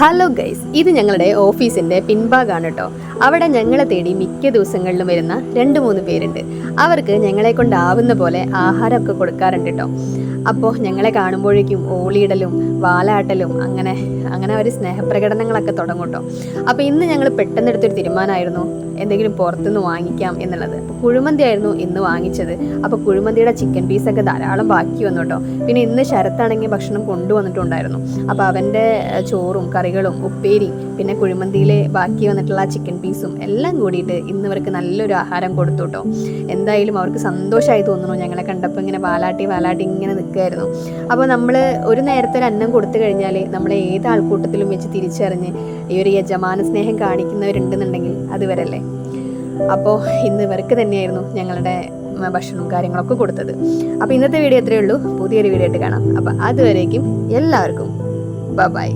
Hello guys, ഇത് ഞങ്ങളുടെ ഓഫീസിൻ്റെ പിൻഭാഗമാണ് കേട്ടോ. അവിടെ ഞങ്ങളെ തേടി മിക്ക ദിവസങ്ങളിലും വരുന്ന 2-3 പേരുണ്ട്. അവർക്ക് ഞങ്ങളെ കൊണ്ടാവുന്ന പോലെ ആഹാരമൊക്കെ കൊടുക്കാറുണ്ട് കേട്ടോ. അപ്പോൾ ഞങ്ങളെ കാണുമ്പോഴേക്കും ഓളിയിടലും വാലാട്ടലും അങ്ങനെ ഒരു സ്നേഹപ്രകടനങ്ങളൊക്കെ തുടങ്ങും കേട്ടോ. അപ്പോൾ ഇന്ന് ഞങ്ങൾ പെട്ടെന്നെടുത്തൊരു തീരുമാനമായിരുന്നു എന്തെങ്കിലും പുറത്തുനിന്ന് വാങ്ങിക്കാം എന്നുള്ളത്. അപ്പോൾ കുഴിമന്തി ആയിരുന്നു ഇന്ന് വാങ്ങിച്ചത്. അപ്പോൾ കുഴിമന്തിയുടെ ചിക്കൻ പീസൊക്കെ ധാരാളം ബാക്കി വന്നു കേട്ടോ. പിന്നെ ഇന്ന് ശരത്താണെങ്കിൽ ഭക്ഷണം കൊണ്ടുവന്നിട്ടുണ്ടായിരുന്നു. അപ്പോൾ അവൻ്റെ ചോറും കറികളും ഉപ്പേരിയും പിന്നെ കുഴിമന്തിയിലെ ബാക്കി വന്നിട്ടുള്ള ചിക്കൻ പീസും എല്ലാം കൂടിയിട്ട് ഇന്ന് ഇവർക്ക് നല്ലൊരു ആഹാരം കൊടുത്തു കേട്ടോ. എന്തായാലും അവർക്ക് സന്തോഷമായി തോന്നുന്നു. ഞങ്ങളെ കണ്ടപ്പോൾ ഇങ്ങനെ വാലാട്ടി ഇങ്ങനെ നിൽക്കുമായിരുന്നു. അപ്പോൾ നമ്മൾ ഒരു നേരത്തെ ഒരു അന്നം കൊടുത്തു കഴിഞ്ഞാൽ നമ്മളെ ഏത് ആൾക്കൂട്ടത്തിലും വെച്ച് തിരിച്ചറിഞ്ഞ് ഈ ഒരു യജമാന സ്നേഹം കാണിക്കുന്നവരുണ്ടെന്നുണ്ടെങ്കിൽ അത് വരല്ലേ. അപ്പോൾ ഇന്ന് ഇവർക്ക് തന്നെയായിരുന്നു ഞങ്ങളുടെ ഭക്ഷണവും കാര്യങ്ങളൊക്കെ കൊടുത്തത്. അപ്പോൾ ഇന്നത്തെ വീഡിയോ എത്രയേ ഉള്ളൂ. പുതിയൊരു വീഡിയോ ആയിട്ട് കാണാം. അപ്പോൾ അതുവരേക്കും എല്ലാവർക്കും ബൈ.